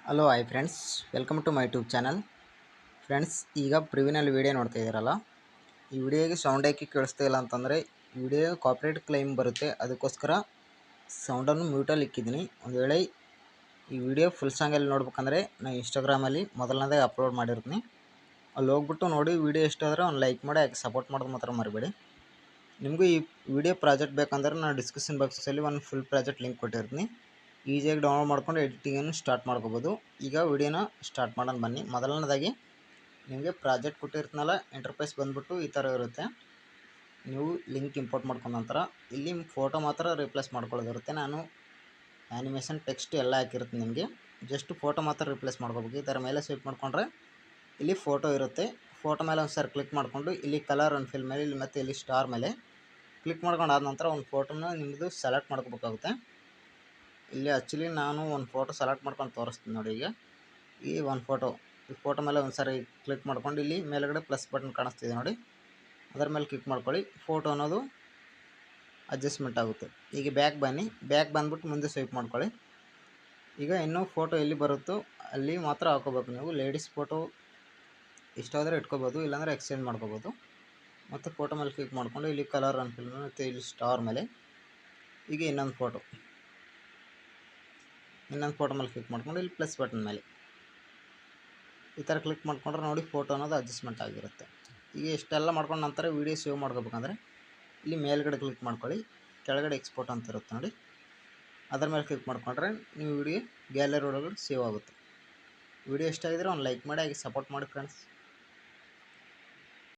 Hello hi friends, welcome to my YouTube channel. Friends, ಈಗ ಪ್ರಿವ್ಯೂನಲ್ಲಿ video ನೋಡ್ತಾ ಇದ್ದೀರಲ್ಲ, ಈ ವಿಡಿಯೋಗೆ ಸೌಂಡ್ ಹಾಕಿ ಕೇಳಿಸ್ತಾ ಇಲ್ಲ ಅಂತಂದರೆ ವಿಡಿಯೋ ಕಾಪಿರೈಟ್ ಕ್ಲೈಮ್ ಬರುತ್ತೆ. ಅದಕ್ಕೋಸ್ಕರ ಸೌಂಡನ್ನು ಮ್ಯೂಟಲ್ಲಿ ಇಕ್ಕಿದ್ದೀನಿ. ಒಂದು ವೇಳೆ ಈ ವಿಡಿಯೋ ಫುಲ್ ಸಾಂಗಲ್ಲಿ ನೋಡ್ಬೇಕಂದ್ರೆ ನಾನು ಇನ್ಸ್ಟಾಗ್ರಾಮಲ್ಲಿ ಮೊದಲನೇದಾಗಿ ಅಪ್ಲೋಡ್ ಮಾಡಿರ್ತೀನಿ. ಅಲ್ಲಿ ಹೋಗ್ಬಿಟ್ಟು ನೋಡಿ. ವಿಡಿಯೋ ಇಷ್ಟ ಆದರೆ ಒಂದು ಲೈಕ್ ಮಾಡಿ, ಯಾಕೆ ಸಪೋರ್ಟ್ ಮಾಡೋದು ಮಾತ್ರ ಮರಿಬೇಡಿ. ನಿಮಗೂ ಈ ವಿಡಿಯೋ ಪ್ರಾಜೆಕ್ಟ್ ಬೇಕಂದ್ರೆ ನಾನು ಡಿಸ್ಕ್ರಿಪ್ಷನ್ ಬಾಕ್ಸಲ್ಲಿ ಒಂದು ಫುಲ್ ಪ್ರಾಜೆಕ್ಟ್ ಲಿಂಕ್ ಕೊಟ್ಟಿರ್ತೀನಿ. ಈಸಿಯಾಗಿ ಡೌನ್ಲೋಡ್ ಮಾಡ್ಕೊಂಡು ಎಡಿಟಿಂಗನ್ನು ಸ್ಟಾರ್ಟ್ ಮಾಡ್ಕೋಬೋದು. ಈಗ ವಿಡಿಯೋನ ಸ್ಟಾರ್ಟ್ ಮಾಡೋಣ ಬನ್ನಿ. ಮೊದಲನೇದಾಗಿ ನಿಮಗೆ ಪ್ರಾಜೆಕ್ಟ್ ಕೊಟ್ಟಿರ್ತೀನಲ್ಲ, ಇಂಟರ್ಫೇಸ್ ಬಂದುಬಿಟ್ಟು ಈ ಥರ ಇರುತ್ತೆ. ನೀವು ಲಿಂಕ್ ಇಂಪೋರ್ಟ್ ಮಾಡ್ಕೊಂಡ ನಂತರ ಇಲ್ಲಿ ಫೋಟೋ ಮಾತ್ರ ರಿಪ್ಲೇಸ್ ಮಾಡ್ಕೊಳ್ಳೋದಿರುತ್ತೆ. ನಾನು ಆ್ಯನಿಮೇಷನ್ ಟೆಕ್ಸ್ಟ್ ಎಲ್ಲ ಹಾಕಿರ್ತೀನಿ. ನಿಮಗೆ ಜಸ್ಟ್ ಫೋಟೋ ಮಾತ್ರ ರಿಪ್ಲೇಸ್ ಮಾಡ್ಕೋಬೇಕು. ಈ ಥರ ಮೇಲೆ ಸ್ವೈಪ್ ಮಾಡಿಕೊಂಡ್ರೆ ಇಲ್ಲಿ ಫೋಟೋ ಇರುತ್ತೆ. ಫೋಟೋ ಮೇಲೆ ಒಂದು ಸರಿ ಕ್ಲಿಕ್ ಮಾಡಿಕೊಂಡು ಇಲ್ಲಿ ಕಲರ್ ಒಂದು ಫಿಲ್ ಮೇಲೆ ಇಲ್ಲಿ ಮತ್ತು ಇಲ್ಲಿ ಸ್ಟಾರ್ ಮೇಲೆ ಕ್ಲಿಕ್ ಮಾಡ್ಕೊಂಡು ಆದ ನಂತರ ಒಂದು ಫೋಟೋನ ನಿಮ್ಮದು ಸೆಲೆಕ್ಟ್ ಮಾಡ್ಕೋಬೇಕಾಗುತ್ತೆ. ಇಲ್ಲಿ ಆ್ಯಕ್ಚುಲಿ ನಾನು ಒಂದು ಫೋಟೋ ಸೆಲೆಕ್ಟ್ ಮಾಡ್ಕೊಂಡು ತೋರಿಸ್ತೀನಿ ನೋಡಿ. ಈಗ ಈ ಒಂದು ಫೋಟೋ ಮೇಲೆ ಒಂದು ಸಾರಿ ಕ್ಲಿಕ್ ಮಾಡ್ಕೊಂಡು ಇಲ್ಲಿ ಮೇಲ್ಗಡೆ ಪ್ಲಸ್ ಬಟನ್ ಕಾಣಿಸ್ತಿದೆ ನೋಡಿ, ಅದರ ಮೇಲೆ ಕ್ಲಿಕ್ ಮಾಡ್ಕೊಳ್ಳಿ. ಫೋಟೋ ಅನ್ನೋದು ಅಡ್ಜಸ್ಟ್ಮೆಂಟ್ ಆಗುತ್ತೆ. ಈಗ ಬ್ಯಾಕ್ ಬನ್ನಿ. ಬ್ಯಾಕ್ ಬಂದ್ಬಿಟ್ಟು ಮುಂದೆ ಸ್ವೈಪ್ ಮಾಡ್ಕೊಳ್ಳಿ. ಈಗ ಇನ್ನೂ ಫೋಟೋ ಎಲ್ಲಿ ಬರುತ್ತೋ ಅಲ್ಲಿ ಮಾತ್ರ ಹಾಕೋಬೇಕು. ನೀವು ಲೇಡೀಸ್ ಫೋಟೋ ಇಷ್ಟ ಆದರೆ ಇಟ್ಕೋಬೋದು, ಇಲ್ಲಾಂದರೆ ಎಕ್ಸ್ಚೇಂಜ್ ಮಾಡ್ಕೋಬೋದು. ಮತ್ತು ಫೋಟೋ ಮೇಲೆ ಕ್ಲಿಕ್ ಮಾಡಿಕೊಂಡು ಇಲ್ಲಿ ಕಲರ್ ಅನ್ಫಿಲ್ ಮತ್ತು ಇಲ್ಲಿ ಸ್ಟಾರ್ ಮೇಲೆ ಈಗ ಇನ್ನೊಂದು ಫೋಟೋ ಮೇಲೆ ಕ್ಲಿಕ್ ಮಾಡ್ಕೊಂಡು ಇಲ್ಲಿ ಪ್ಲಸ್ ಬಟನ್ ಮೇಲೆ ಈ ಥರ ಕ್ಲಿಕ್ ಮಾಡ್ಕೊಂಡ್ರೆ ನೋಡಿ ಫೋಟೋ ಅನ್ನೋದು ಅಡ್ಜಸ್ಟ್ಮೆಂಟ್ ಆಗಿರುತ್ತೆ. ಈಗ ಇಷ್ಟೆಲ್ಲ ಮಾಡ್ಕೊಂಡು ನಂತರ ವೀಡಿಯೋ ಸೇವ್ ಮಾಡ್ಕೋಬೇಕಂದ್ರೆ ಇಲ್ಲಿ ಮೇಲ್ಗಡೆ ಕ್ಲಿಕ್ ಮಾಡ್ಕೊಳ್ಳಿ. ಕೆಳಗಡೆ ಎಕ್ಸ್ಪೋರ್ಟ್ ಅಂತ ಇರುತ್ತೆ ನೋಡಿ, ಅದರ ಮೇಲೆ ಕ್ಲಿಕ್ ಮಾಡಿಕೊಂಡ್ರೆ ನೀವು ವಿಡಿಯೋ ಗ್ಯಾಲರಿ ಒಳಗಡೆ ಸೇವ್ ಆಗುತ್ತೆ. ವಿಡಿಯೋ ಇಷ್ಟ ಆಗಿದ್ರೆ ಒಂದು ಲೈಕ್ ಮಾಡಿ, ಹಾಗೆ ಸಪೋರ್ಟ್ ಮಾಡಿ ಫ್ರೆಂಡ್ಸ್.